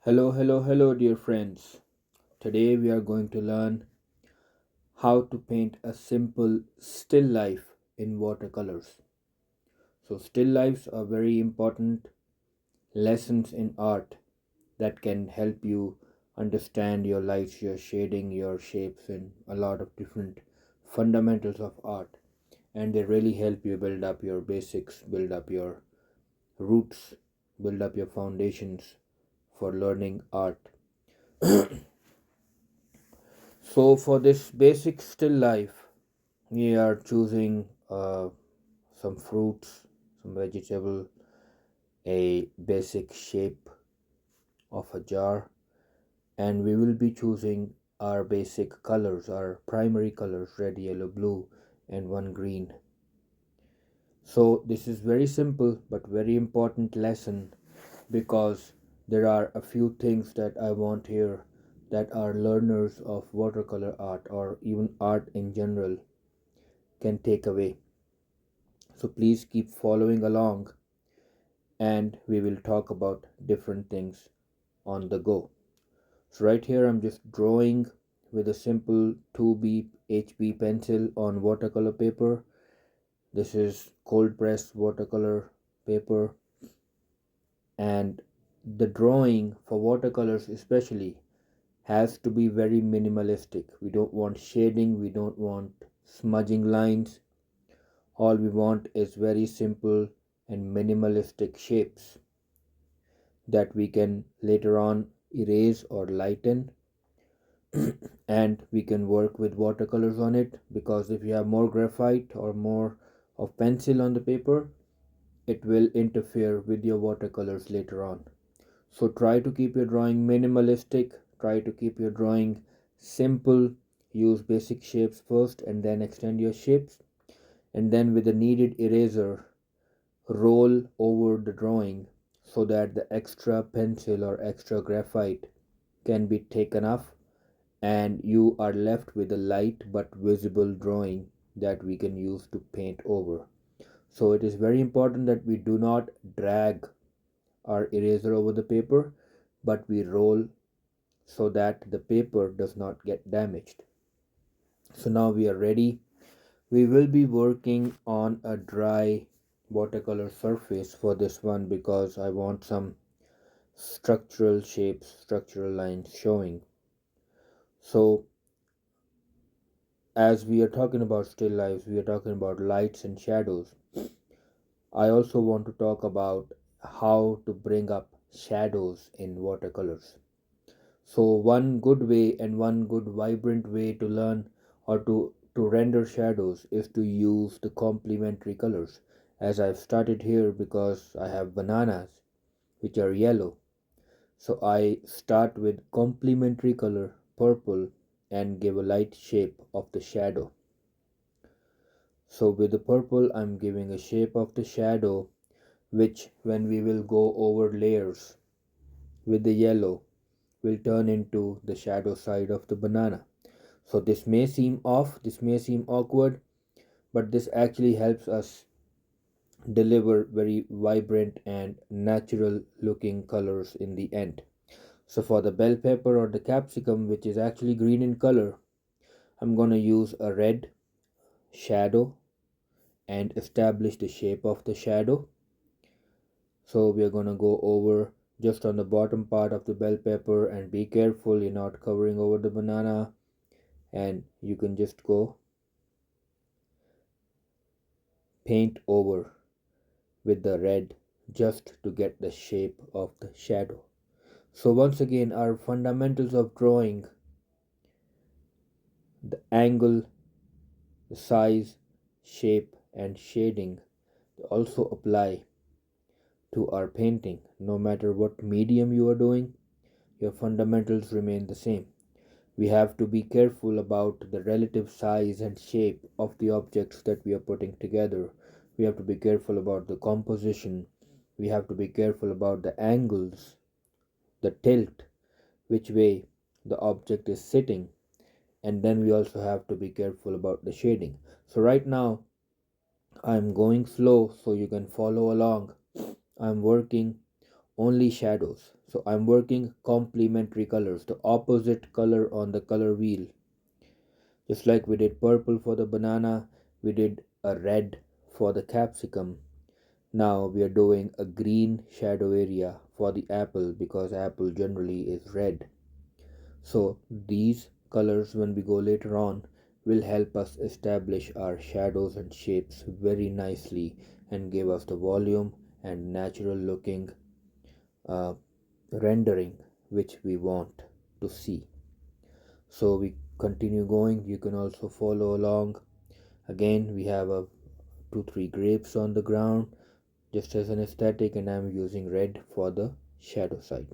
Hello, dear friends. Today we are going to learn how to paint a simple still life in watercolors. So, still lifes are very important lessons in art that can help you understand your lights, your shading, your shapes, and a lot of different fundamentals of art. And they really help you build up your basics, build up your roots, build up your foundations for learning art. So for this basic still life, we are choosing some fruits, some vegetable, a basic shape of a jar, and we will be choosing our basic colors, our primary colors, red, yellow, blue, and one green. So this is very simple but very important lesson because there are a few things that I want here that our learners of watercolor art or even art in general can take away. So please keep following along and we will talk about different things on the go. So right here I'm just drawing with a simple 2B HB pencil on watercolor paper. This is cold pressed watercolor paper, and the drawing for watercolors especially has to be very minimalistic. We don't want shading, we don't want smudging lines. All we want is very simple and minimalistic shapes that we can later on erase or lighten, and we can work with watercolors on it, because if you have more graphite or more of pencil on the paper, it will interfere with your watercolors later on. So try to keep your drawing minimalistic, try to keep your drawing simple, use basic shapes first and then extend your shapes, and then with the needed eraser roll over the drawing so that the extra pencil or extra graphite can be taken off and you are left with a light but visible drawing that we can use to paint over. So it is very important that we do not drag our eraser over the paper, but we roll so that the paper does not get damaged. So now we are ready. We will be working on a dry watercolor surface for this one because I want some structural shapes, structural lines showing. So as we are talking about still lives, we are talking about lights and shadows. I also want to talk about how to bring up shadows in watercolors. So one good way and one good vibrant way to learn or to render shadows is to use the complementary colors. As I've started here because I have bananas which are yellow. So I start with complementary color purple and give a light shape of the shadow. So with the purple I'm giving a shape of the shadow, which when we will go over layers with the yellow will turn into the shadow side of the banana. So this may seem off, this may seem awkward, but this actually helps us deliver very vibrant and natural looking colors in the end. So for the bell pepper or the capsicum, which is actually green in color, I'm going to use a red shadow and establish the shape of the shadow. So we are going to go over just on the bottom part of the bell pepper, and be careful you're not covering over the banana, and you can just go paint over with the red just to get the shape of the shadow. So once again, our fundamentals of drawing, the angle, the size, shape and shading also apply to our painting. No matter what medium you are doing, your fundamentals remain the same. We have to be careful about the relative size and shape of the objects that we are putting together. We have to be careful about the composition. We have to be careful about the angles, the tilt, which way the object is sitting, and then we also have to be careful about the shading. So right now I'm going slow so you can follow along. I'm working only shadows. So I'm working complementary colors, the opposite color on the color wheel. Just like we did purple for the banana, we did a red for the capsicum. Now we are doing a green shadow area for the apple because apple generally is red. So these colors, when we go later on, will help us establish our shadows and shapes very nicely and give us the volume and natural looking uh, rendering which we want to see. So we continue going. You can also follow along. Again, we have a 2 3 grapes on the ground just as an aesthetic, and I'm using red for the shadow side.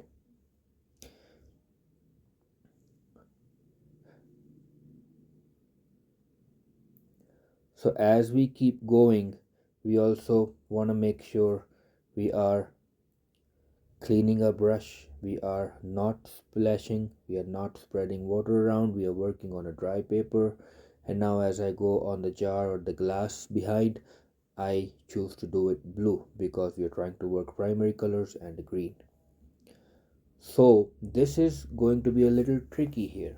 So as we keep going, we also want to make sure we are cleaning our brush, we are not splashing, we are not spreading water around, we are working on a dry paper. And now as I go on the jar or the glass behind, I choose to do it blue because we are trying to work primary colors and green. So this is going to be a little tricky here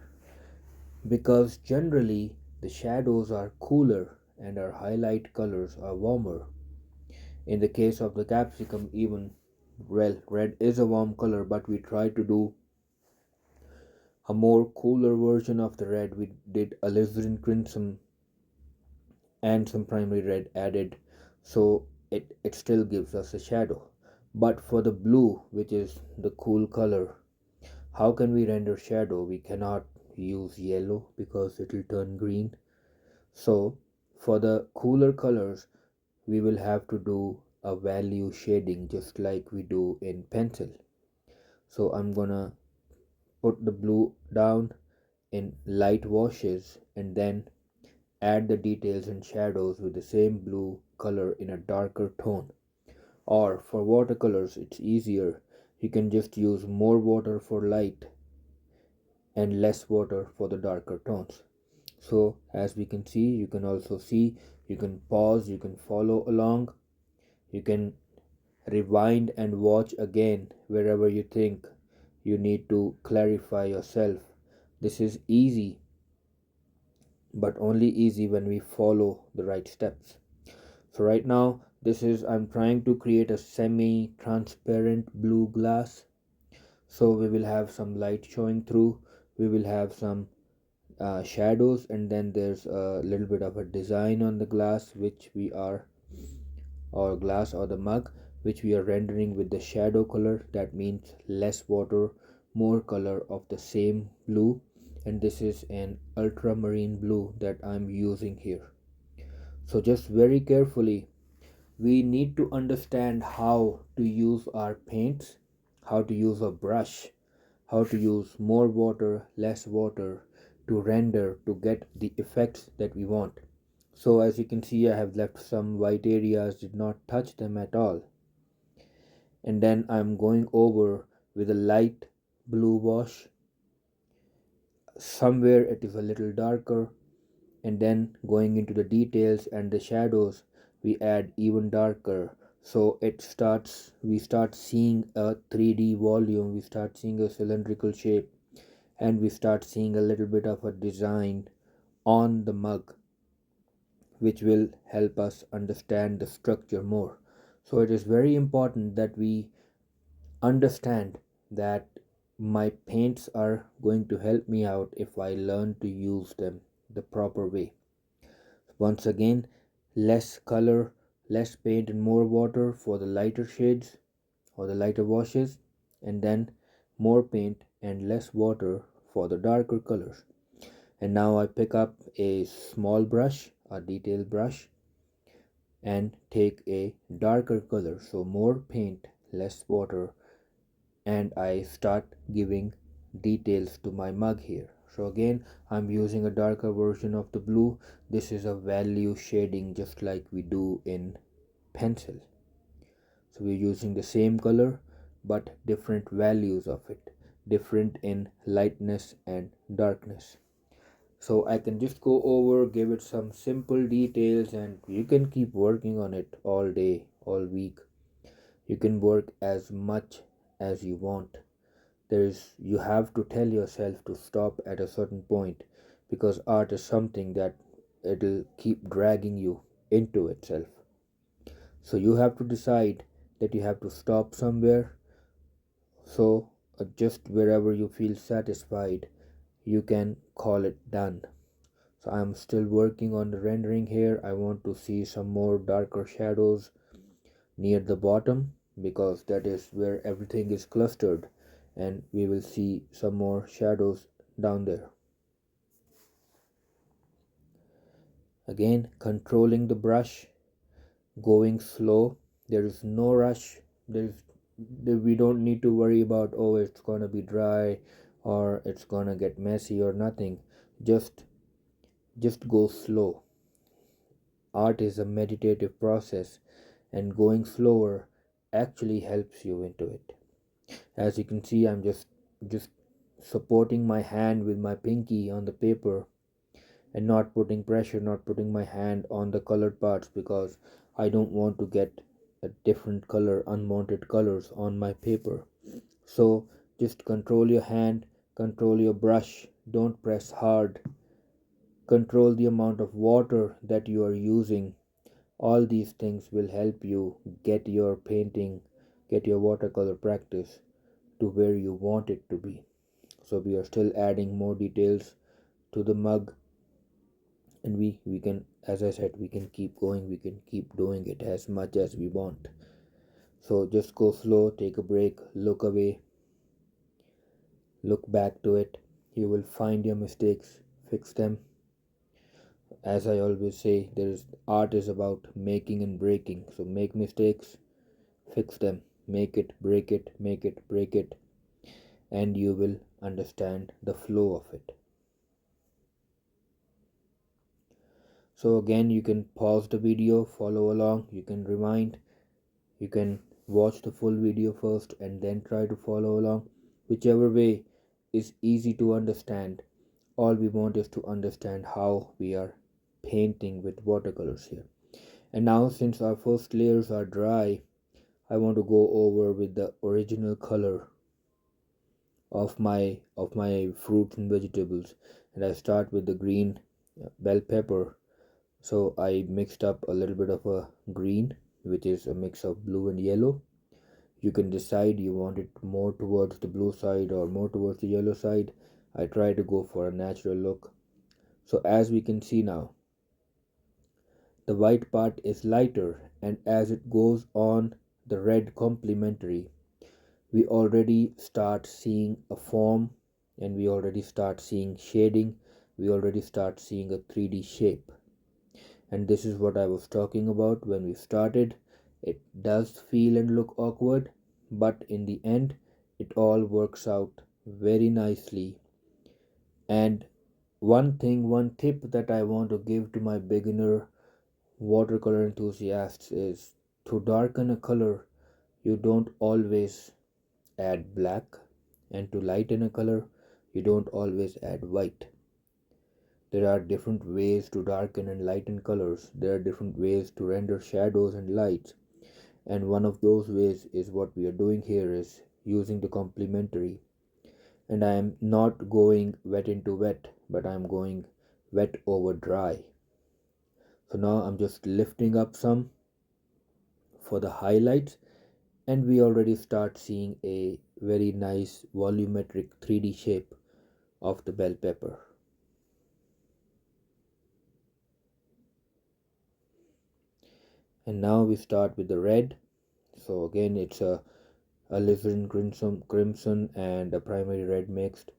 because generally the shadows are cooler and our highlight colors are warmer. In the case of the capsicum, even, well, red is a warm color, but we try to do a more cooler version of the red. We did alizarin crimson and some primary red added, so it still gives us a shadow. But for the blue, which is the cool color, how can we render shadow? We cannot use yellow because it will turn green. So for the cooler colors, we will have to do a value shading just like we do in pencil. So I'm gonna put the blue down in light washes and then add the details and shadows with the same blue color in a darker tone. Or for watercolors, it's easier. You can just use more water for light and less water for the darker tones. So as we can see, you can also see, you can pause, you can follow along, you can rewind and watch again wherever you think you need to clarify yourself. This is easy, but only easy when we follow the right steps. So right now, this is, I'm trying to create a semi transparent blue glass. So we will have some light showing through, we will have some shadows, and then there's a little bit of a design on the glass which we are, or glass or the mug, which we are rendering with the shadow color. That means less water, more color of the same blue, and this is an ultramarine blue that I'm using here. So just very carefully, we need to understand how to use our paints, how to use a brush, how to use more water, less water to render to get the effects that we want. So as you can see, I have left some white areas, did not touch them at all. And then I'm going over with a light blue wash. Somewhere it is a little darker, and then going into the details and the shadows, we add even darker. So it starts, we start seeing a 3D volume, we start seeing a cylindrical shape, and we start seeing a little bit of a design on the mug, which will help us understand the structure more. So it is very important that we understand that my paints are going to help me out if I learn to use them the proper way. Once again, less color, less paint, and more water for the lighter shades or the lighter washes, and then more paint and less water for the darker colors. And now I pick up a small brush, a detail brush, and take a darker color, so more paint, less water, and I start giving details to my mug here. So again, I'm using a darker version of the blue. This is a value shading just like we do in pencil. So we're using the same color but different values of it, different in lightness and darkness. So I can just go over, give it some simple details, and you can keep working on it all day, all week. You can work as much as you want. You have to tell yourself to stop at a certain point, because art is something that it'll keep dragging you into itself. So you have to decide that you have to stop somewhere. So just wherever you feel satisfied, you can call it done. So I'm still working on the rendering here. I want to see some more darker shadows near the bottom, because that is where everything is clustered, and we will see some more shadows down there. Again, controlling the brush, going slow. There is no rush. We don't need to worry about, oh, it's gonna be dry or it's gonna get messy or nothing. Just go slow. Art is a meditative process, and going slower actually helps you into it. As you can see, I'm just supporting my hand with my pinky on the paper, and not putting pressure, not putting my hand on the colored parts, because I don't want to get a different color, unwanted colors on my paper. So just control your hand, control your brush, don't press hard, control the amount of water that you are using. All these things will help you get your painting, get your watercolor practice to where you want it to be. So we are still adding more details to the mug, and we can, as I said, we can keep going, we can keep doing it as much as we want. So just go slow, take a break, look away, look back to it. You will find your mistakes, fix them. As I always say, there is art is about making and breaking. So make mistakes, fix them, make it, break it, make it, break it, and you will understand the flow of it. So again, you can pause the video, follow along, you can rewind, you can watch the full video first and then try to follow along. Whichever way is easy to understand. All we want is to understand how we are painting with watercolors here. And now, since our first layers are dry, I want to go over with the original color of my fruits and vegetables. And I start with the green bell pepper. So I mixed up a little bit of a green, which is a mix of blue and yellow. You can decide you want it more towards the blue side or more towards the yellow side. I try to go for a natural look. So as we can see now, the white part is lighter, and as it goes on, the red complementary, we already start seeing a form, and we already start seeing shading, we already start seeing a 3D shape. And this is what I was talking about when we started. It does feel and look awkward, but in the end, it all works out very nicely. And one tip that I want to give to my beginner watercolor enthusiasts is, to darken a color, you don't always add black, and to lighten a color, you don't always add white. There are different ways to darken and lighten colors. There are different ways to render shadows and lights. And one of those ways is what we are doing here, is using the complementary. And I am not going wet into wet, but I am going wet over dry. So now I'm just lifting up some for the highlights, and we already start seeing a very nice volumetric 3D shape of the bell pepper. And now we start with the red. So again, it's a alizarin crimson and a primary red mixed,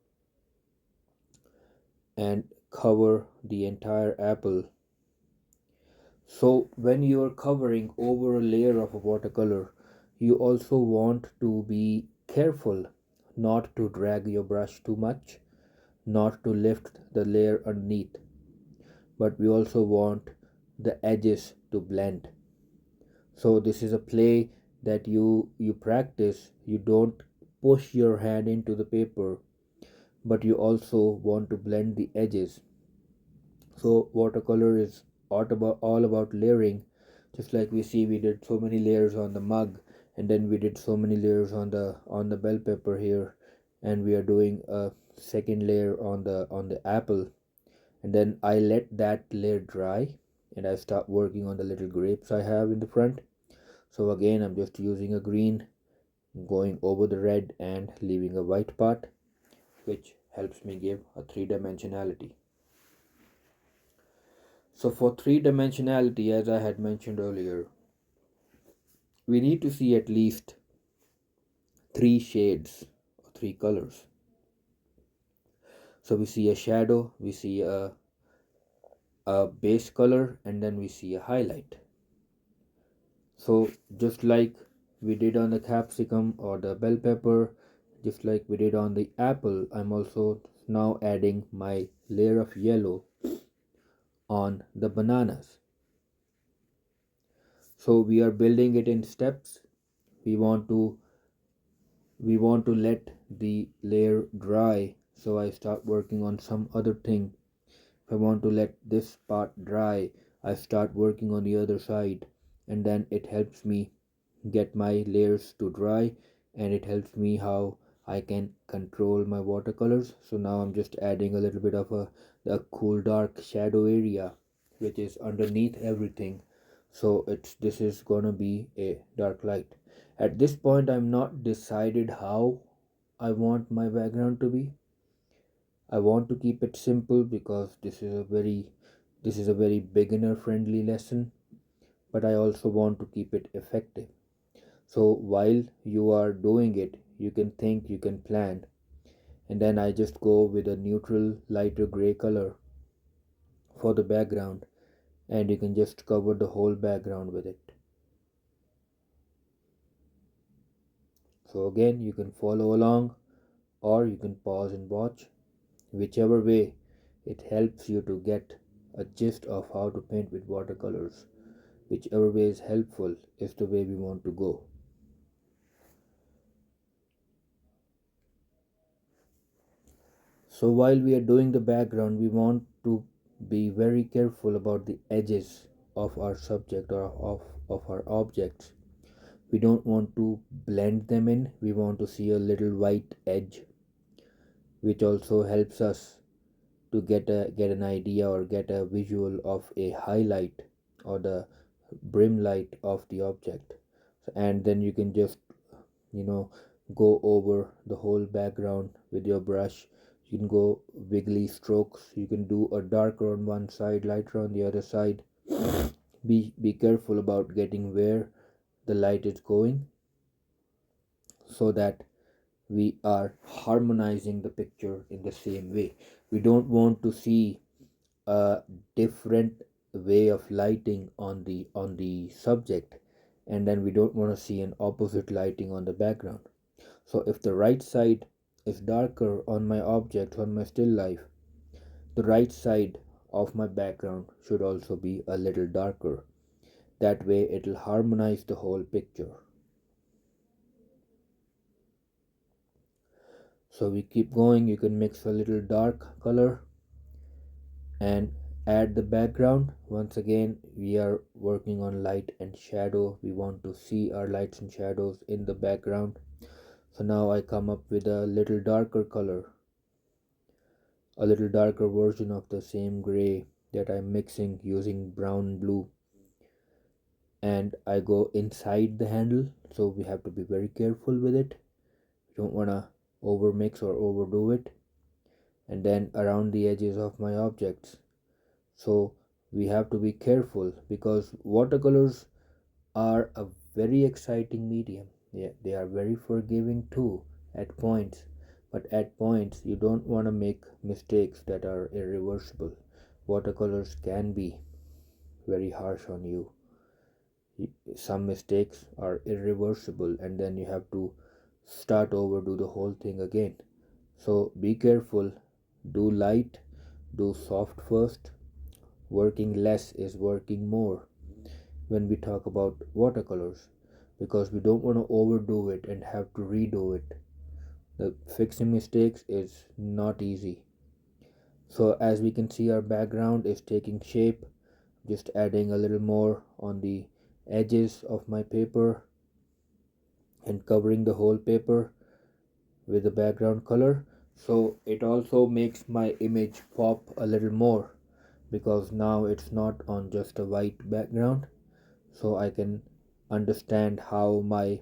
and cover the entire apple. So when you are covering over a layer of a watercolor, you also want to be careful not to drag your brush too much, not to lift the layer underneath, but we also want the edges to blend. So this is a play that you practice. You don't push your hand into the paper, but you also want to blend the edges. So watercolor is all about layering. Just like we see, we did so many layers on the mug, and then we did so many layers on the bell pepper here, and we are doing a second layer on the apple, and then I let that layer dry, and I start working on the little grapes I have in the front. So again, I'm just using a green, going over the red and leaving a white part, which helps me give a three-dimensionality. So for three-dimensionality, as I had mentioned earlier, we need to see at least three shades or three colors. So we see a shadow, we see a base color, and then we see a highlight. So just like we did on the capsicum or the bell pepper, just like we did on the apple, I'm also now adding my layer of yellow on the bananas. So we are building it in steps. We want to let the layer dry, so I start working on some other thing. If I want to let this part dry, I start working on the other side, and then it helps me get my layers to dry, and it helps me how I can control my watercolors. So now I'm just adding a little bit of a cool dark shadow area which is underneath everything. So this is gonna be a dark light. At this point I'm not decided how I want my background to be. I want to keep it simple because this is a very beginner friendly lesson, but I also want to keep it effective. So while you are doing it, you can think, you can plan, and then I just go with a neutral lighter gray color for the background, and you can just cover the whole background with it. So again, you can follow along or you can pause and watch. Whichever way, it helps you to get a gist of how to paint with watercolors. Whichever way is helpful is the way we want to go. So while we are doing the background, we want to be very careful about the edges of our subject or of our objects. We don't want to blend them in. We want to see a little white edge, which also helps us to get an idea or get a visual of a highlight or the brim light of the object. And then you can just, you know, go over the whole background with your brush. You can go wiggly strokes, you can do a darker on one side, lighter on the other side. Be careful about getting where the light is going, so that we are harmonizing the picture in the same way. We don't want to see a different way of lighting on the subject, and then we don't want to see an opposite lighting on the background. So if the right side is darker on my object, on my still life, the right side of my background should also be a little darker. That way it'll harmonize the whole picture. So we keep going. You can mix a little dark color and add the background. Once again, we are working on light and shadow. We want to see our lights and shadows in the background. So now I come up with a little darker color, a little darker version of the same gray that I'm mixing using brown and blue, and I go inside the handle. So we have to be very careful with it. We don't want to overmix or overdo it. And then around the edges of my objects. So we have to be careful because watercolors are a very exciting medium. They are very forgiving too at points, but at points you don't want to make mistakes that are irreversible. Watercolors can be very harsh on you. Some mistakes are irreversible, and then you have to start over, do the whole thing again. So be careful, do light, do soft first. Working less is working more when we talk about watercolors, because we don't want to overdo it and have to redo it. The fixing mistakes is not easy. So as we can see, our background is taking shape. Just adding a little more on the edges of my paper, and covering the whole paper with the background color, so it also makes my image pop a little more, because now it's not on just a white background, so I can understand how my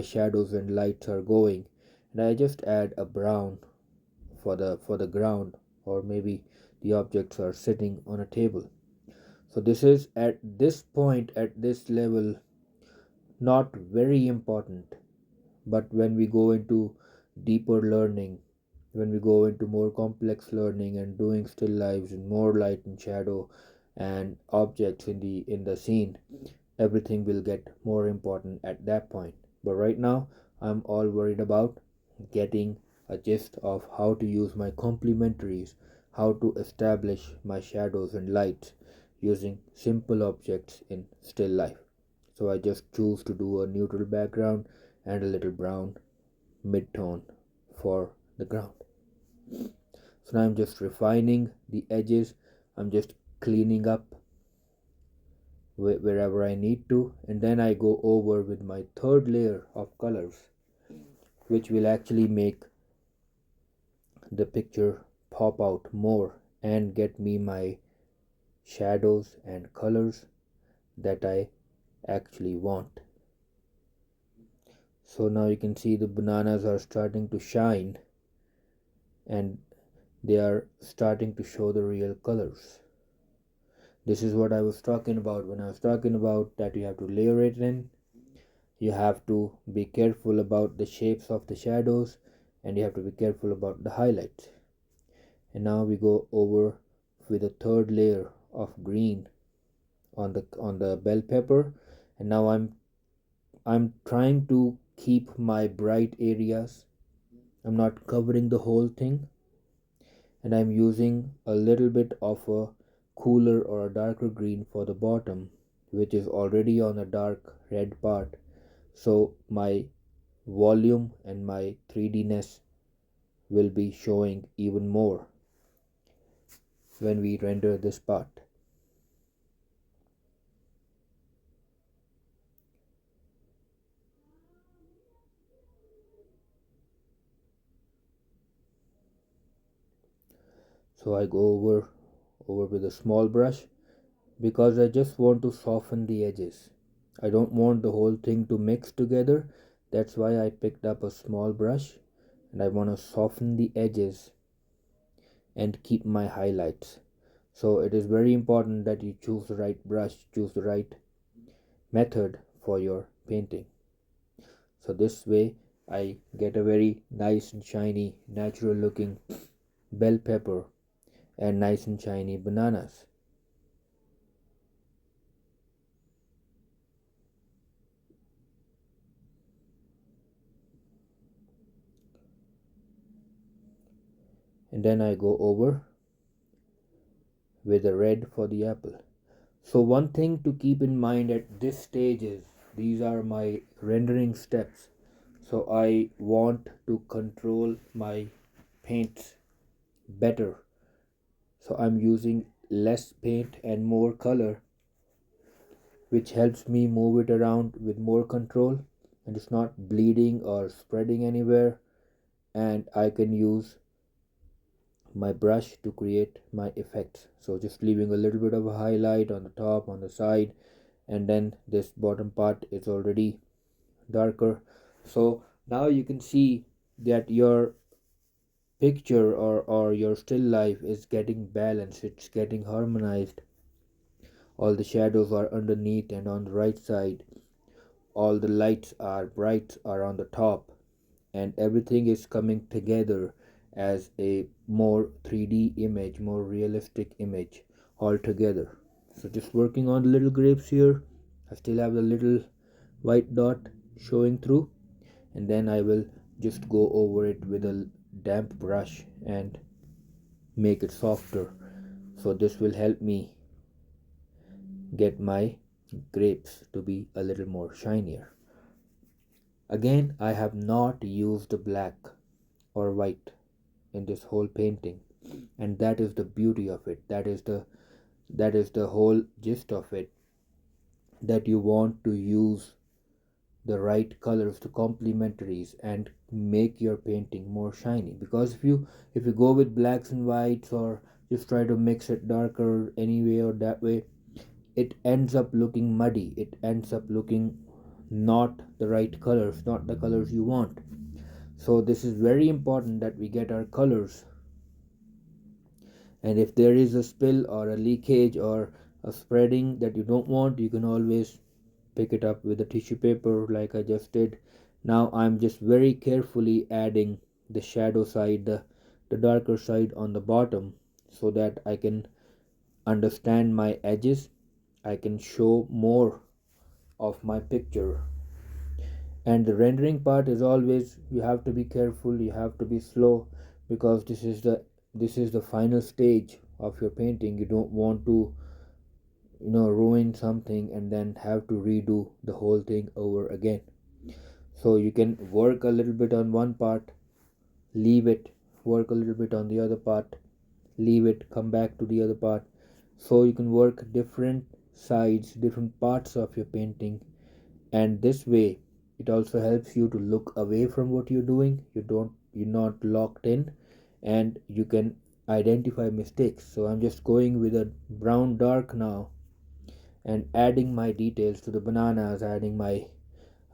shadows and lights are going. And I just add a brown for the ground, or maybe the objects are sitting on a table. So this is, at this point, at this level, not very important. But when we go into deeper learning, when we go into more complex learning and doing still lives and more light and shadow and objects in the scene, everything will get more important at that point. But right now, I'm all worried about getting a gist of how to use my complementaries, how to establish my shadows and lights using simple objects in still life. So I just choose to do a neutral background and a little brown mid-tone for the ground. So now I'm just refining the edges. I'm just cleaning up wherever I need to, and then I go over with my third layer of colors, which will actually make the picture pop out more and get me my shadows and colors that I actually want. So now you can see the bananas are starting to shine, and they are starting to show the real colors. This is what I was talking about when I was talking about that you have to layer it in. You have to be careful about the shapes of the shadows, and you have to be careful about the highlights. And now we go over with a third layer of green on the bell pepper. And now I'm trying to keep my bright areas. I'm not covering the whole thing, and I'm using a little bit of a cooler or a darker green for the bottom, which is already on a dark red part, so my volume and my 3D-ness will be showing even more when we render this part. So I go over with a small brush, because I just want to soften the edges. I don't want the whole thing to mix together. That's why I picked up a small brush, and I want to soften the edges and keep my highlights. So it is very important that you choose the right brush, choose the right method for your painting. So this way I get a very nice and shiny, natural looking bell pepper and nice and shiny bananas. And then I go over with a red for the apple. So one thing to keep in mind at this stage is these are my rendering steps. So I want to control my paints better. So I'm using less paint and more color, which helps me move it around with more control, and it's not bleeding or spreading anywhere. And I can use my brush to create my effects. So just leaving a little bit of a highlight on the top, on the side, and then this bottom part is already darker. So now you can see that your picture or your still life is getting balanced, it's getting harmonized. All the shadows are underneath and on the right side, all the lights are bright are on the top, and everything is coming together as a more 3D image, more realistic image altogether. So just working on the little grapes here. I still have the little white dot showing through, and then I will just go over it with a damp brush and make it softer. So this will help me get my grapes to be a little more shinier. Again, I have not used black or white in this whole painting, and that is the beauty of it. That is the whole gist of it, that you want to use the right colors, the complementaries, and make your painting more shiny. Because if you go with blacks and whites, or just try to mix it darker anyway or that way, it ends up looking muddy. It ends up looking not the right colors, not the colors you want. So this is very important that we get our colors. And if there is a spill or a leakage or a spreading that you don't want, you can always pick it up with a tissue paper like I just did. Now I'm just very carefully adding the shadow side, the darker side on the bottom, so that I can understand my edges. I can show more of my picture. And the rendering part is always, you have to be careful, you have to be slow, because this is the final stage of your painting. You don't want to ruin something and then have to redo the whole thing over again. So you can work a little bit on one part, leave it, work a little bit on the other part, leave it, come back to the other part. So you can work different sides, different parts of your painting. And this way it also helps you to look away from what you're doing. You're not locked in, and you can identify mistakes. So I'm just going with a brown dark now and adding my details to the bananas, adding my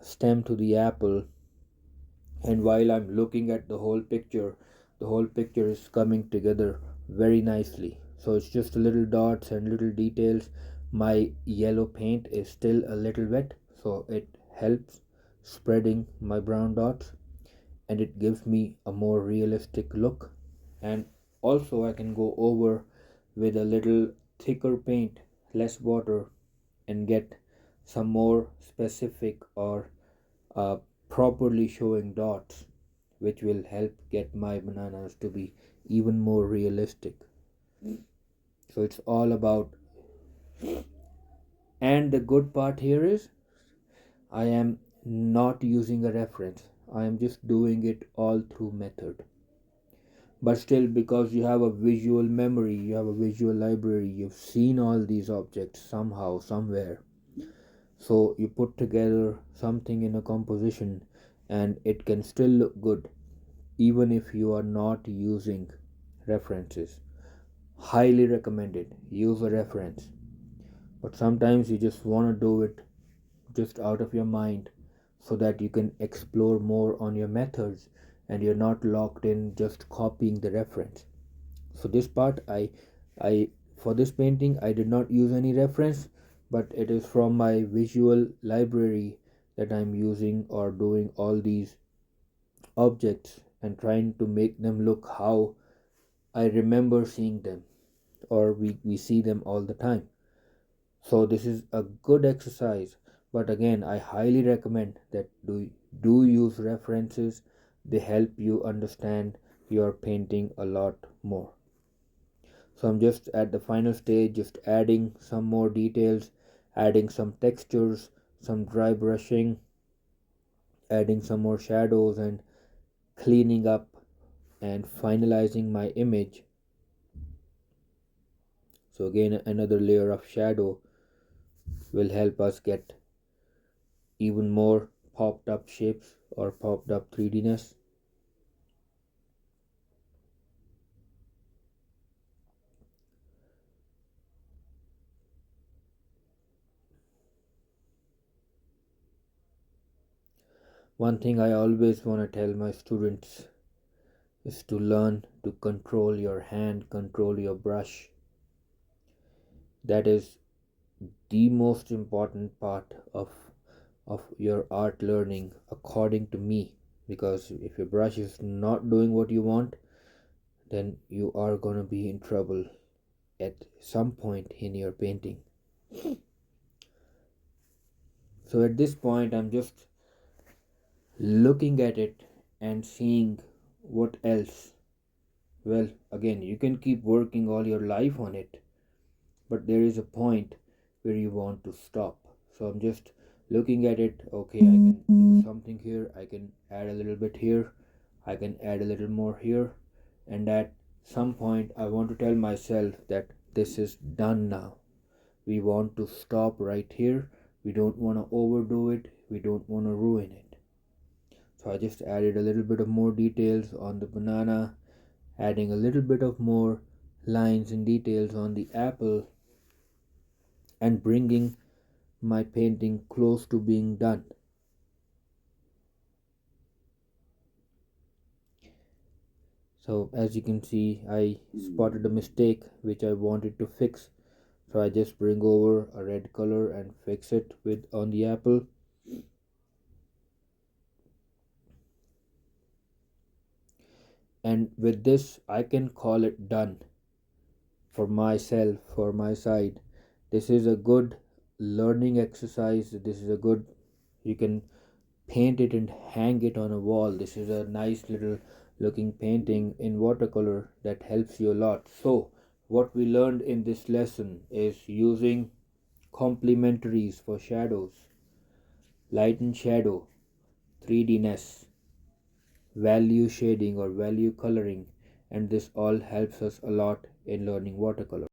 stem to the apple. And while I'm looking at the whole picture is coming together very nicely. So it's just little dots and little details. My yellow paint is still a little wet, so it helps spreading my brown dots, and it gives me a more realistic look. And also I can go over with a little thicker paint, less water, and get some more specific or uh, properly showing dots, which will help get my bananas to be even more realistic. So it's all about, and the good part here is I am not using a reference. I am just doing it all through method. But still, because you have a visual memory, you have a visual library, you've seen all these objects somehow, somewhere. So you put together something in a composition, and it can still look good even if you are not using references. Highly recommended. Use a reference. But sometimes you just want to do it just out of your mind, so that you can explore more on your methods, and you're not locked in just copying the reference. So this part, I for this painting I did not use any reference, but it is from my visual library that I'm using or doing all these objects and trying to make them look how I remember seeing them, or we see them all the time. So this is a good exercise, but again I highly recommend that do use references. They help you understand your painting a lot more. So I'm just at the final stage, just adding some more details, adding some textures, some dry brushing, adding some more shadows, and cleaning up and finalizing my image. So again, another layer of shadow will help us get even more popped up shapes or popped up 3Dness. One thing I always want to tell my students is to learn to control your hand, control your brush. That is the most important part of your art learning, according to me. Because if your brush is not doing what you want, then you are going to be in trouble at some point in your painting. So at this point I'm just looking at it and seeing what else. Well, again, you can keep working all your life on it, but there is a point where you want to stop. So I'm just looking at it. Okay, I can do something here, I can add a little bit here, I can add a little more here, and at some point I want to tell myself that this is done now. We want to stop right here. We don't want to overdo it. we don't want to ruin it. So I just added a little bit of more details on the banana, adding a little bit of more lines and details on the apple, and bringing my painting close to being done. So as you can see, I spotted a mistake which I wanted to fix. So I just bring over a red color and fix it with on the apple. And with this I can call it done for myself, for my side. This is a good learning exercise. This is a good, you can paint it and hang it on a wall. This is a nice little looking painting in watercolor that helps you a lot. So what we learned in this lesson is using complementaries for shadows, light and shadow, 3D-ness, value shading or value coloring, and this all helps us a lot in learning watercolor.